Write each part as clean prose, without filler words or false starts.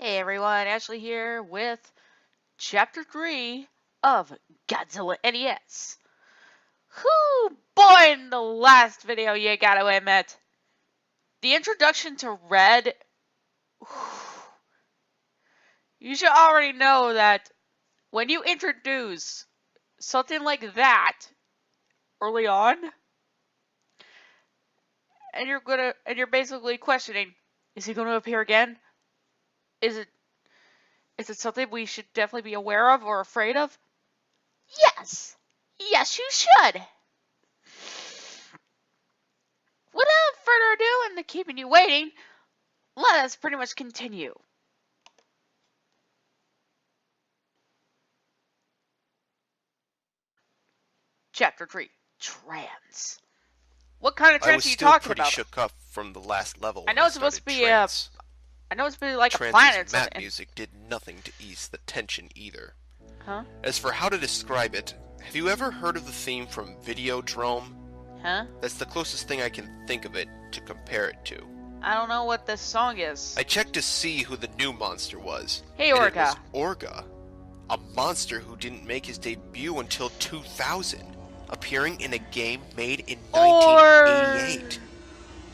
Hey everyone, Ashley here with Chapter 3 of Godzilla NES. Whoo, boy, in the last video you gotta admit, the introduction to Red, you should already know that when you introduce something like that early on, and you're basically questioning, is he gonna appear again? Is it something we should definitely be aware of or afraid of? Yes! Yes, you should! Without further ado and keeping you waiting, let us pretty much continue. Chapter 3, Trance. What kind of trance are you talking about? I was still pretty shook up from the last level. I know it's supposed to be I know it's supposed to be like a planet. Trance's map music did nothing to ease the tension either. Huh? As for how to describe it, have you ever heard of the theme from Videodrome? Huh? That's the closest thing I can think of it to compare it to. I don't know what this song is. I checked to see who the new monster was. Hey, and Orga. It was Orga, a monster who didn't make his debut until 2000, appearing in a game made in 1988.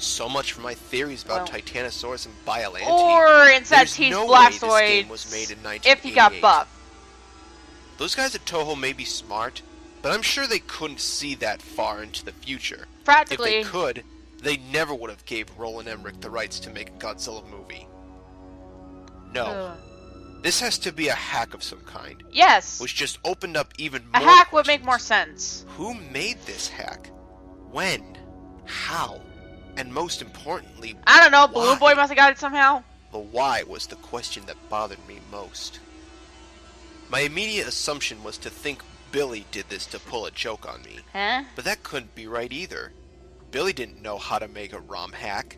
So much for my theories about Titanosaurus and Biollante. Or instead he's Blastoid was made in 1988. if he got buffed. Those guys at Toho may be smart, but I'm sure they couldn't see that far into the future. Practically. If they could, they never would have gave Roland Emmerich the rights to make a Godzilla movie. No. This has to be a hack of some kind. Yes. Which just opened up even more A hack questions. would make more sense. Who made this hack? When? How? And most importantly, I don't know, why? Balloon Boy must have got it somehow. The why was the question that bothered me most. My immediate assumption was to think Billy did this to pull a joke on me. Huh? But that couldn't be right either. Billy didn't know how to make a ROM hack.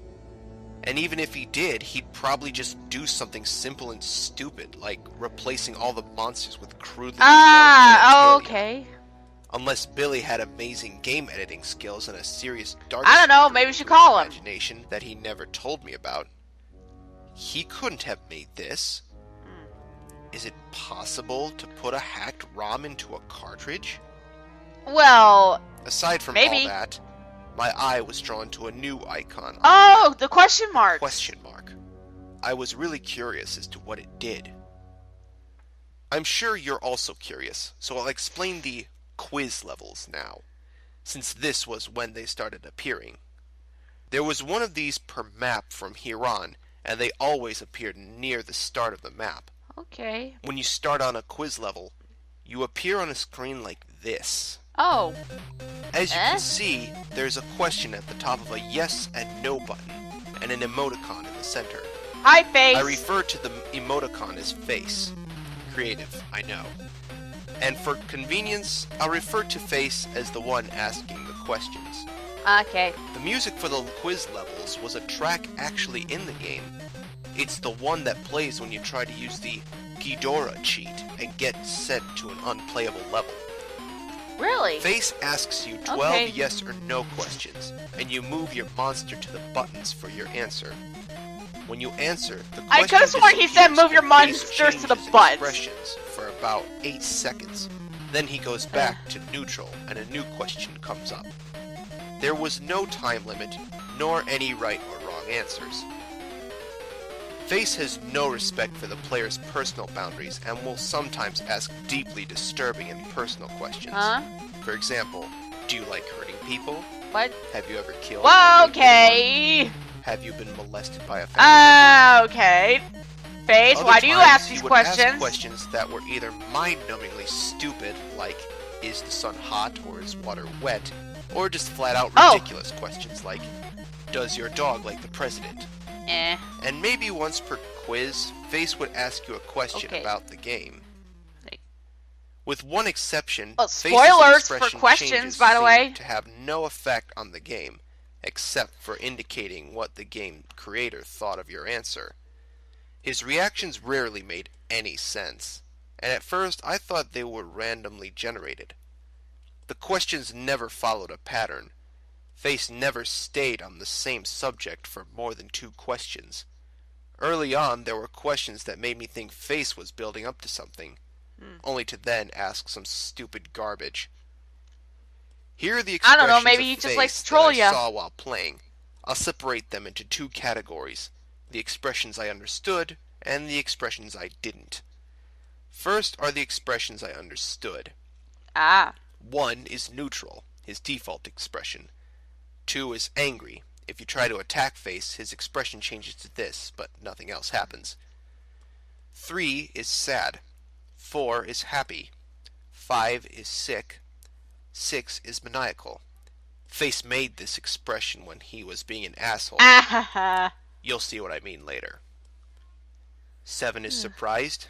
And even if he did, he'd probably just do something simple and stupid, like replacing all the monsters with crudely okay. Unless Billy had amazing game editing skills and a serious dark I don't know, maybe we should call him. Imagination that he never told me about. He couldn't have made this. Is it possible to put a hacked ROM into a cartridge? Well, aside from maybe. all that, my eye was drawn to a new icon. Oh, the question mark. Question mark. I was really curious as to what it did. I'm sure you're also curious, so I'll explain the quiz levels now, since this was when they started appearing. There was one of these per map from here on, and they always appeared near the start of the map. Okay. When you start on a quiz level, you appear on a screen like this. Oh. As you can see, there's a question at the top of a yes and no button, and an emoticon in the center. Hi, Face! I refer to the emoticon as Face. Creative, I know. And for convenience, I'll refer to Face as the one asking the questions. Okay. The music for the quiz levels was a track actually in the game. It's the one that plays when you try to use the Ghidorah cheat and get sent to an unplayable level. Really? Face asks you 12 yes or no questions, and you move your monster to the buttons for your answer. When you answer, the question I could have sworn he said move your monsters to the buttons. Expressions for about 8 seconds. Then he goes back to neutral, and a new question comes up. There was no time limit, nor any right or wrong answers. Face has no respect for the player's personal boundaries and will sometimes ask deeply disturbing and personal questions. Huh? For example, do you like hurting people? What? Have you ever killed? Well, okay. Have you been molested by a family member? Okay. Face, Other why do you times, ask these he would questions? ask questions that were either mind-numbingly stupid, like, is the sun hot or is water wet? Or just flat-out ridiculous questions like, does your dog like the president? And maybe once per quiz, Face would ask you a question about the game. With one exception, spoilers for questions, by the way, to have no effect on the game, except for indicating what the game creator thought of your answer. His reactions rarely made any sense, and at first I thought they were randomly generated. The questions never followed a pattern. Face never stayed on the same subject for more than 2 questions. Early on, there were questions that made me think Face was building up to something, only to then ask some stupid garbage. Here are the I don't know, expressions maybe of he just likes Face to that I troll ya. saw while playing. I'll separate them into two categories: the expressions I understood and the expressions I didn't. First are the expressions I understood. Ah. 1 is neutral, his default expression. 2 is angry. If you try to attack Face, his expression changes to this, but nothing else happens. 3 is sad. 4 is happy. 5 is sick. 6 is maniacal. Face made this expression when he was being an asshole. Ah. You'll see what I mean later. 7 is surprised.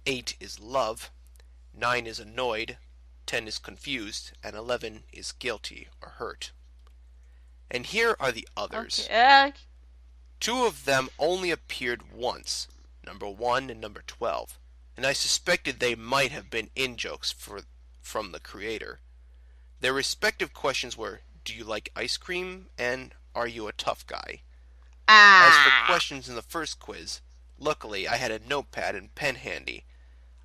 8 is love. 9 is annoyed. 10 is confused. And 11 is guilty or hurt. And here are the others. Okay. 2 of them only appeared once, number 1 and number 12, and I suspected they might have been in-jokes from the creator. Their respective questions were, do you like ice cream, and are you a tough guy? As for questions in the first quiz, luckily I had a notepad and pen handy.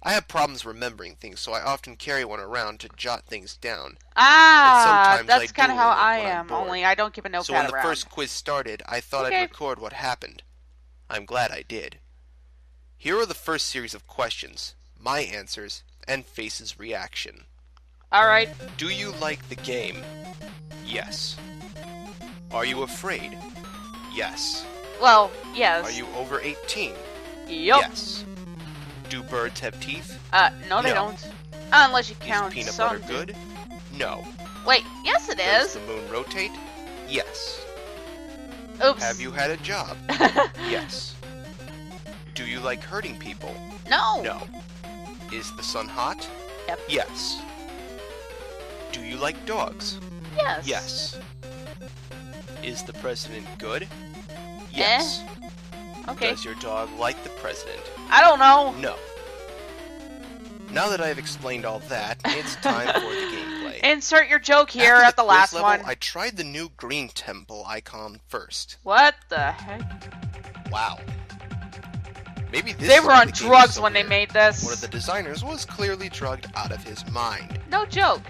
I have problems remembering things, so I often carry one around to jot things down. That's I kind of how doodle in it I when I'm am, bored. only I don't keep a notepad So when the around. first quiz started, I thought I'd record what happened. I'm glad I did. Here are the first series of questions, my answers, and Face's reaction. Alright. Do you like the game? Yes. Are you afraid? Yes. Well, yes. Are you over 18? Yup. Yes. Do birds have teeth? No, they No. don't. Unless you count Is peanut some. butter good? No. Wait, yes it Does is. the moon rotate? Yes. Oops. Have you had a job? Yes. Do you like hurting people? No. No. Is the sun hot? Yep. Yes. Do you like dogs? Yes. Yes. Is the president good? Yes. Okay. Does your dog like the president? I don't know. No. Now that I've explained all that, it's time for the gameplay. Insert your joke here After at the quiz last level, one. I tried the new green temple icon first. What the heck? Wow. Maybe this They is were why on the game drugs is so when they weird. made this. One of the designers was clearly drugged out of his mind. No joke.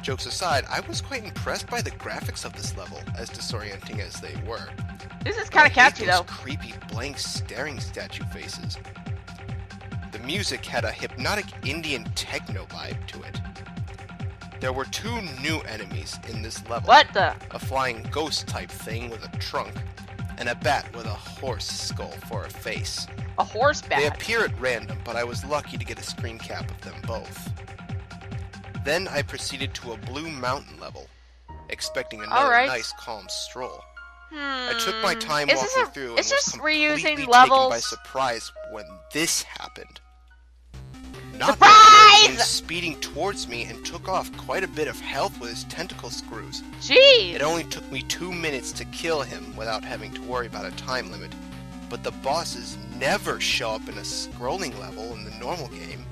Jokes aside, I was quite impressed by the graphics of this level, as disorienting as they were. This is kind of I hate catchy those though. creepy blank staring statue faces. The music had a hypnotic Indian techno vibe to it. There were 2 new enemies in this level. What the? A flying ghost type thing with a trunk, and a bat with a horse skull for a face. A horse They bat. appear at random, but I was lucky to get a screen cap of them both. Then I proceeded to a blue mountain level, expecting another Alright. nice calm stroll. I took my time Is this walking through and is was this completely reusing taken by levels? surprise when this happened. Not Surprise! came speeding towards me and took off quite a bit of health with his tentacle screws. Jeez. It only took me 2 minutes to kill him without having to worry about a time limit. But the bosses never show up in a scrolling level in the normal game.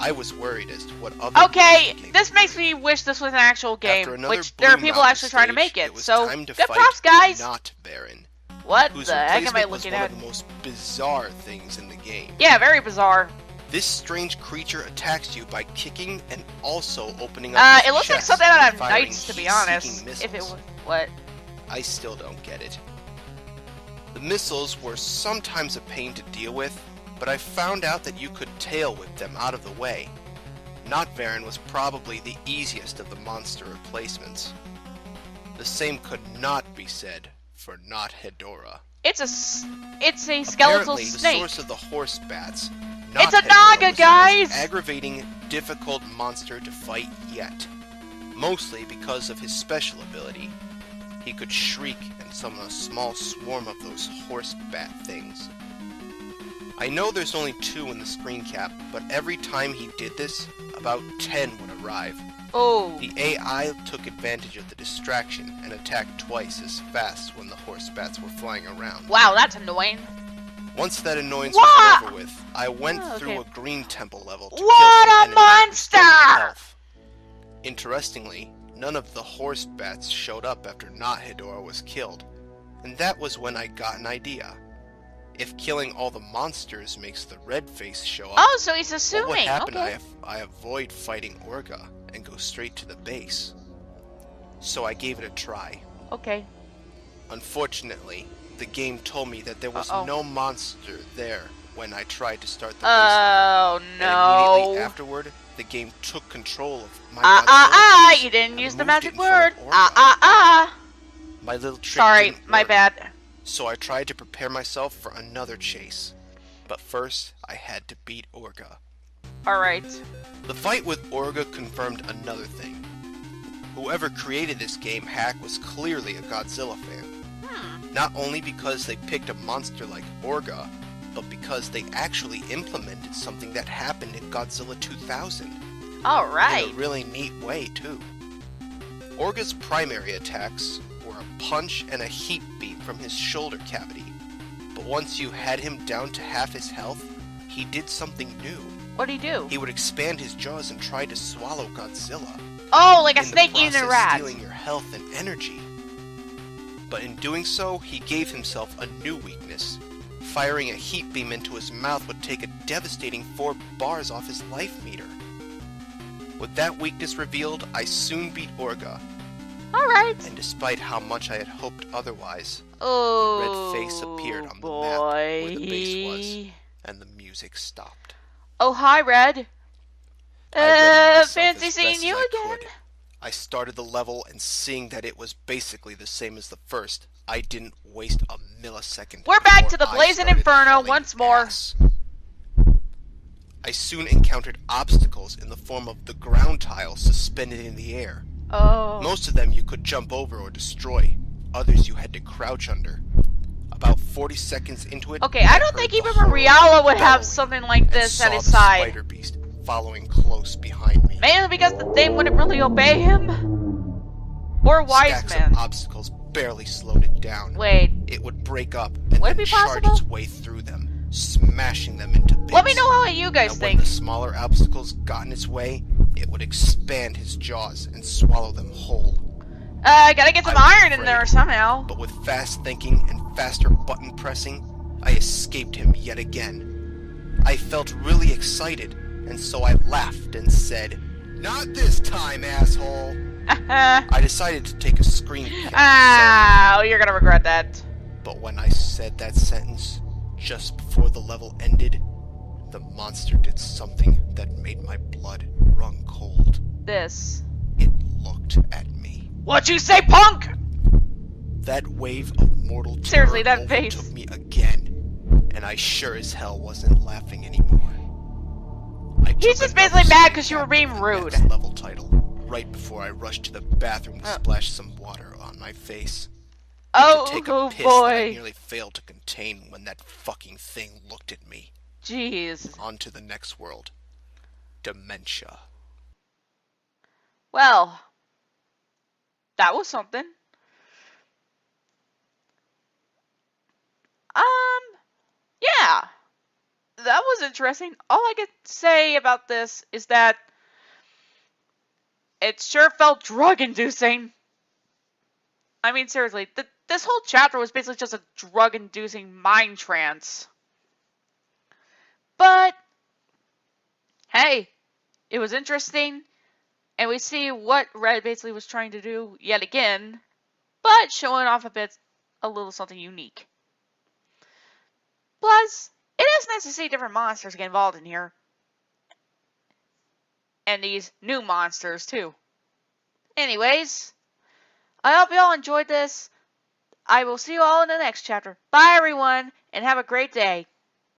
I was worried as to what other Okay, games this makes me wish this was an actual game, After another which there are Blue people Mountain actually trying to stage, make it. was So, time to good fight props, guys. Not Baron, What whose the heck am I replacement was looking one at? of the most bizarre things in the game. Yeah, very bizarre. This strange creature attacks you by kicking and also opening up his It looks like chest something out and of firing Knights, to be heat-seeking honest. missiles. If it was what? I still don't get it. The missiles were sometimes a pain to deal with, but I found out that you could tail whip them out of the way. Not Baron was probably the easiest of the monster replacements. The same could not be said for Not Hedorah. It's a skeletal Apparently, snake. the source of the horse bats. It's Not a Hedorah, Naga, was the guys! most aggravating, difficult monster to fight yet. Mostly because of his special ability. He could shriek and summon a small swarm of those horse bat things. I know there's only 2 in the screen cap, but every time he did this, about 10 would arrive. Oh. The AI took advantage of the distraction and attacked twice as fast when the horse bats were flying around. Wow, that's annoying. Once that annoyance What? was over with, I went Oh, through okay. a green temple level to What kill some a enemies and restore monster! health. Interestingly, none of the horse bats showed up after Not Hedorah was killed, and that was when I got an idea. if killing all the monsters makes the red face show up, Oh, so he's what assuming. would happen Okay. I avoid fighting Orga and go straight to the base? So I gave it a try. Okay. Unfortunately, the game told me that there was Uh-oh. no monster there when I tried to start the base Oh, level. And no. immediately afterward, the game took control of my Godzilla face You didn't and use the moved it magic in front word. of Orga. My little trick Sorry, didn't my work, bad. so I tried to prepare myself for another chase. But first, I had to beat Orga. Alright. The fight with Orga confirmed another thing. Whoever created this game hack was clearly a Godzilla fan. Not only because they picked a monster like Orga, but because they actually implemented something that happened in Godzilla 2000. Alright. In a really neat way, too. Orga's primary attacks were a punch and a heat beam from his shoulder cavity. But once you had him down to half his health, he did something new. What'd he do? He would expand his jaws and try to swallow Godzilla. Oh, like a in the snake eating a process rat. stealing your health and energy. But in doing so, he gave himself a new weakness. Firing a heat beam into his mouth would take a devastating 4 bars off his life meter. With that weakness revealed, I soon beat Orga. Alright. And despite how much I had hoped otherwise, Oh, red face appeared on the boy. map where the base was, and the music stopped. Oh, hi, Red. I readied myself Fancy as seeing best you as I again. could. I started the level, and seeing that it was basically the same as the first, I didn't waste a millisecond. We're back before to the I blazing started inferno hauling once more. ass. I soon encountered obstacles in the form of the ground tiles suspended in the air. Oh. Most of them you could jump over or destroy. Others you had to crouch under. About 40 seconds into it, Okay, I don't think even Mariala would have something like this at his side. Spider Beast following close behind me. Mainly because the thing wouldn't really obey him. Or Wise Stacks Man. of obstacles barely slowed it down. Wait, It would break up and would it then be charge possible? its way through them, smashing them into bits. Let me know how you guys And think. when the smaller obstacles got in its way, it would expand his jaws and swallow them whole. Gotta get some I was iron in there afraid, somehow. But with fast thinking and faster button pressing, I escaped him yet again. I felt really excited, and so I laughed and said, "Not this time, asshole!" I decided to take a screenshot, Oh, you're gonna regret that. but when I said that sentence, just before the level ended, the monster did something that made my blood run cold. This. It looked at me. What you say, punk? That wave of mortal terror Seriously, that overtook face. me again, and I sure as hell wasn't laughing anymore. I He's took just another basically mad 'cause screenshot you were of being the rude. next level title, right before I rushed to the bathroom to splash some water on my face. Oh, To take a piss that I boy. nearly failed to contain when that fucking thing looked at me. Jeez. On to the next world. Dementia. Well, that was something. Yeah. That was interesting. All I could say about this is that it sure felt drug-inducing. I mean, seriously, this whole chapter was basically just a drug-inducing mind trance. But, hey, it was interesting, and we see what Red basically was trying to do yet again, but showing off a little something unique. Plus, it is nice to see different monsters get involved in here. And these new monsters, too. Anyways, I hope you all enjoyed this. I will see you all in the next chapter. Bye, everyone, and have a great day.